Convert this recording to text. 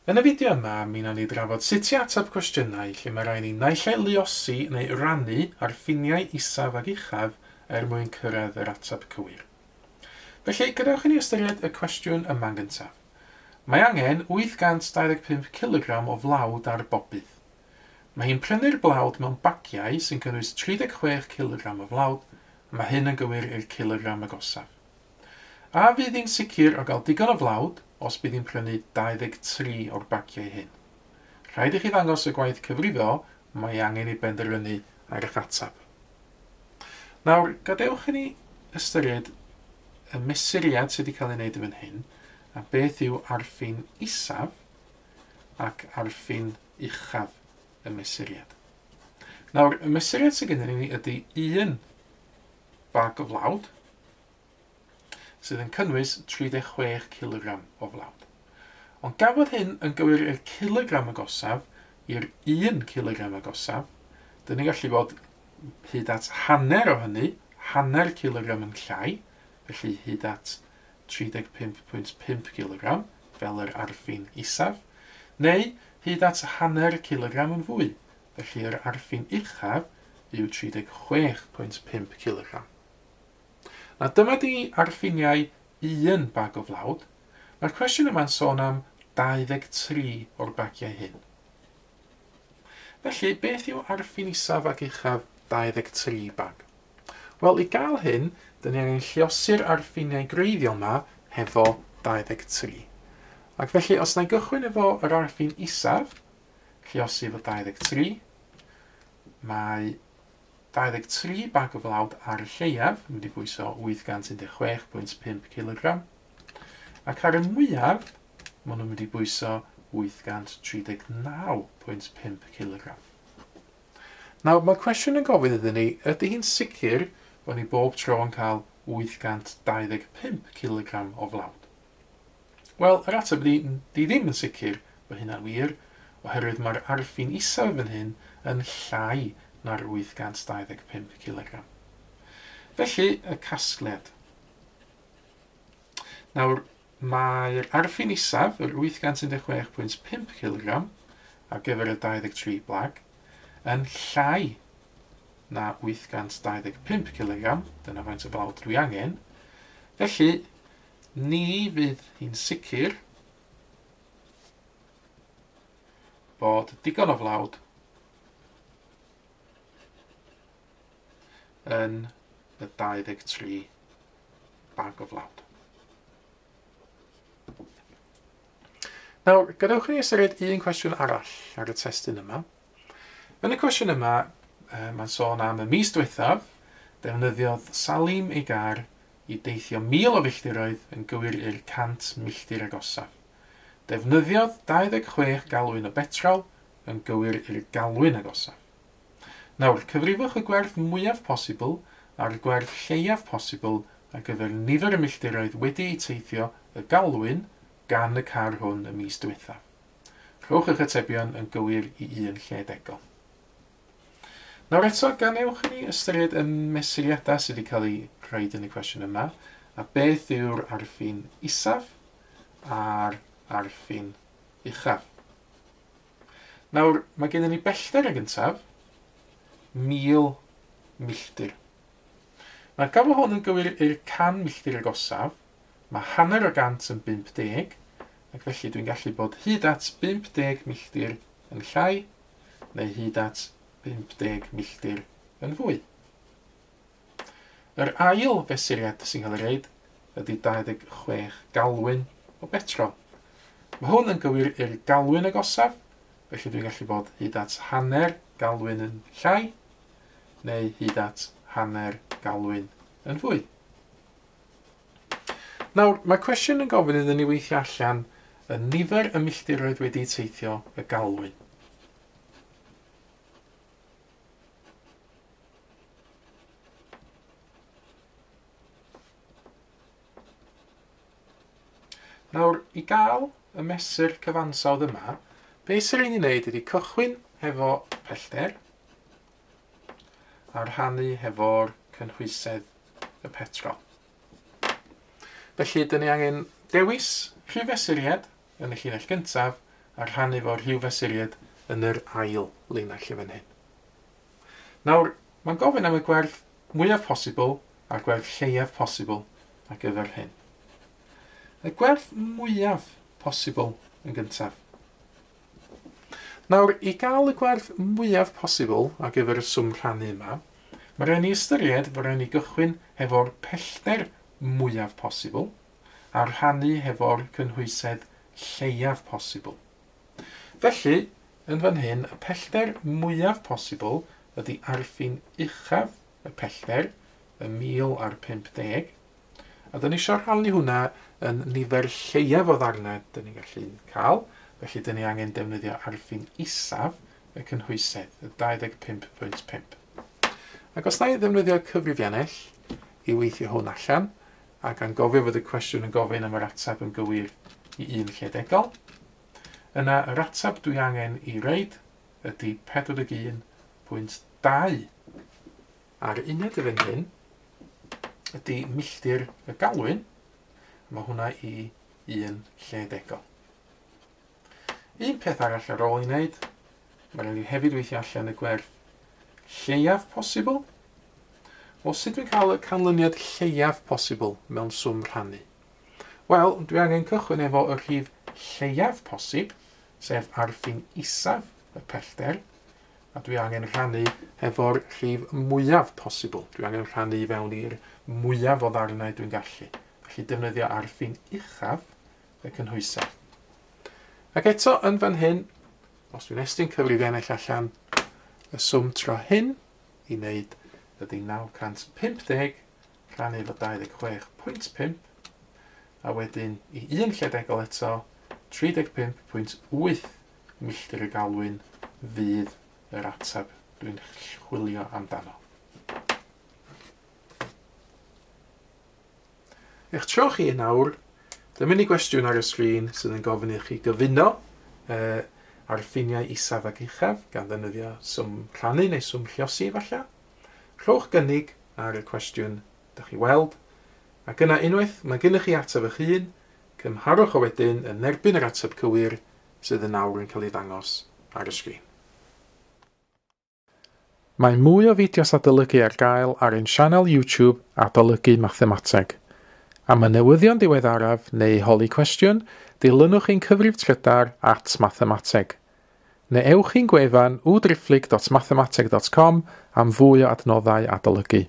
Yn y fideo yma, mi wnawn ni drafod sut i ateb cwestiynau lle mae rhaid ni naill ai luosi neu rannu ar ffiniau isaf ac uchaf mwyn cyrraedd yr ateb cywir. Felly, gadewch i ni ystyried y cwestiwn yma'n gyntaf. Mae angen 825 kg o flawd ar bobydd. Mae hi'n prynu'r blawd mewn bagiau sy'n cynnwys 36 kg o flawd, a mae hyn yn gywir i'r kilogram agosaf. A fydd hi'n sicr o gael digon o flawd os bydd hi'n prynu 23 o'r bagiau hyn. Rhaid i chi ddangos y gwaith cyfrifo, mae angen i benderfynu ar eich atab. Nawr, gadewch i ni ystyried y mesuriad sydd wedi cael ei wneud yn fan hyn, a beth yw arffin isaf ac arffin uchaf y mesuriad. Nawr, y mesuriad sydd gennym ni ydy 1 bag o flawd, sydd yn cynnwys 36 kg o flawd. Ond gafodd hyn yn gywir i'r kilogram agosaf i'r 1 kilogram agosaf, dyn ni gallu bod hyd at hanner o hynny, hanner kilogram yn llai, felly hyd at 35.5 kg, fel yr arffin isaf, neu hyd at hanner kilogram yn fwy, felly yr arffin uchaf yw 36.5 kg. Na dyma di arffiniau 1 bag o flawd. Mae'r cwestiwn yma'n sôn am 23 o'r bagiau hyn. Felly, beth yw arffin isaf ac uchaf 23 bag? Wel, i gael hyn, dyn ni angen lluosi'r arffiniau greiddiol yma hefo 23. Ac felly, os na i gychwyn efo yr arffin isaf, lluosi efo 23, mae 23 bag o flawd ar y lleiaf, yn mynd i bwyso 816.5 kg, ac ar y mwyaf, maen nhw'n mynd i bwyso 839.5 kg. Nawr, mae'r cwestiwn yn gofyn iddyn ni, ydy hi'n sicr bod ni bob tro yn cael 825 kg o flawd? Wel, yr ateb ydy, di ddim yn sicr bod hynna'n wir, oherwydd mae'r arffin isaf fan hyn yn llai na'r 825 kg. Felly, y casgliad. Nawr, mae'r arffin isaf, yr 816.5 kg, ar gyfer y 23 blag, yn llai na 825 kg, dyna faint o flawd dwi angen. Felly, ni fydd hi'n sicr bod digon o flawd yn y 23 bag o flawd. Nawr, gadewch ni ystyried un cwestiwn arall ar y testyn yma. Yn y cwestiwn yma, mae'n sôn am y mis diwethaf, defnyddiodd Salim ei gar i deithio 1000 o filltiroedd yn gywir i'r 100 milltir agosaf. Defnyddiodd 26 galwyn o betrol yn gywir i'r galwyn agosaf. Nawr, cyfrifwch y gwerth mwyaf posibl a'r gwerth lleiaf posibl ar gyfer nifer y milltiroedd wedi eu teithio y galwyn gan y car hwn y mis diwethaf. Rhowch eich atebion yn gywir i un lle degol. Nawr eto, ganewch i ni ystyried y mesuriadau sydd wedi cael ei rhaid yn y cwestiwn yma, a beth yw'r arffin isaf a'r arffin uchaf. Nawr, mae gennym ni bellter yn gyntaf, 1000 milltir. Mae gafo hwn yn gywir i'r 100 milltir agosaf, mae hanner o gant yn 50, ac felly dwi'n gallu bod hyd at 50 milltir yn llai, neu hyd at 50 milltir yn fwy. Yr ail fesuriad sy'n cael ei reid ydy 26 galwyn o betrol. Mae hwn yn gywir i'r galwyn agosaf, felly dwi'n gallu bod hyd at hanner galwyn yn llai, neu hyd at hanner galwyn yn fwy. Nawr, mae cwestiwn yn gofyn iddyn ni weithio allan y nifer y milltiroedd wedi teithio y galwyn. Nawr, i gael y mesur cyfansawdd yma, beth sy'n ei wneud ydy cychwyn hefo pellter, a rhannu hefo'r cynhwysedd y petrol. Felly, dyn ni angen dewis rhifesuriad yn y llinell gyntaf a rhannu fo rhywfesuriad yn yr ail linell fan hyn. Nawr, mae'n gofyn am y gwerth mwyaf posibl a'r gwerth lleiaf posibl ar gyfer hyn. Y gwerth mwyaf posibl yn gyntaf. Nawr, i gael y gwerth mwyaf posibl ar gyfer y swm rhannu yma, mae rhaid ni ystyried fod rhaid ni gychwyn hefo'r pellter mwyaf posibl a rhannu hefo'r cynhwysedd lleiaf posibl. Felly, yn fan hyn, y pellter mwyaf posibl ydy arffin uchaf y pellter, y 1000 ar 50, a dyn ni eisiau rhannu hwnna yn nifer lleiaf o ddarnau dyn ni'n gallu cael, felly dyn ni angen defnyddio arffin isaf y cynhwysedd, y 25.5. Ac os na i ddefnyddio cyfrifiannell i weithio hwn allan, ac yn gofio fod y cwestiwn yn gofyn am yr ateb yn gywir i un lledegol, yna yr ateb dwi angen i reid ydy 41.2 a'r uned y fan hyn ydy milltir y galwyn, mae hwnna i un lledegol. Un peth arall ar ôl i wneud, mae rhaid i hefyd weithio allan y gwerth lleiaf posibl. Wel, sut dwi'n cael y canlyniad lleiaf posibl mewn swm rhannu? Wel, dwi angen cychwyn efo y rhif lleiaf posib, sef arffin isaf y pellter, a dwi angen rhannu efo'r rhif mwyaf posibl. Dwi angen rhannu fewn i'r mwyaf o ddarnau dwi'n gallu. Felly defnyddio arffin uchaf y cynhwysedd. Ac eto yn fan hyn, os dwi'n estyn cyfrifiannell allan, y swm tro hyn i wneud ydy 950 rhannu efo 26.5, a wedyn i un lledegol eto 35.8 milltir y galwyn fydd yr ateb dwi'n chwilio amdano. Eich tro chi nawr, dyma ni gwestiwn ar y sgrin sydd yn gofyn i chi gyfuno ar ffiniau isaf ac uchaf gan ddefnyddio swm rhannu neu swm lluosi falle. Rhowch gynnig ar y cwestiwn ydych chi weld, ac yna unwaith mae gennych chi ateb eich hun, cymharwch o wedyn yn erbyn yr ateb cywir sydd yn nawr yn cael ei ddangos ar y sgrin. Mae mwy o fideos adolygu ar gael ar ein sianel YouTube Adolygu Mathemateg. Am y newyddion diweddaraf neu holi cwestiwn, dilynwch ein cyfrif trydar @mathemateg. Neu ewch i'n gwefan www.mathemateg.com am fwy o adnoddau adolygu.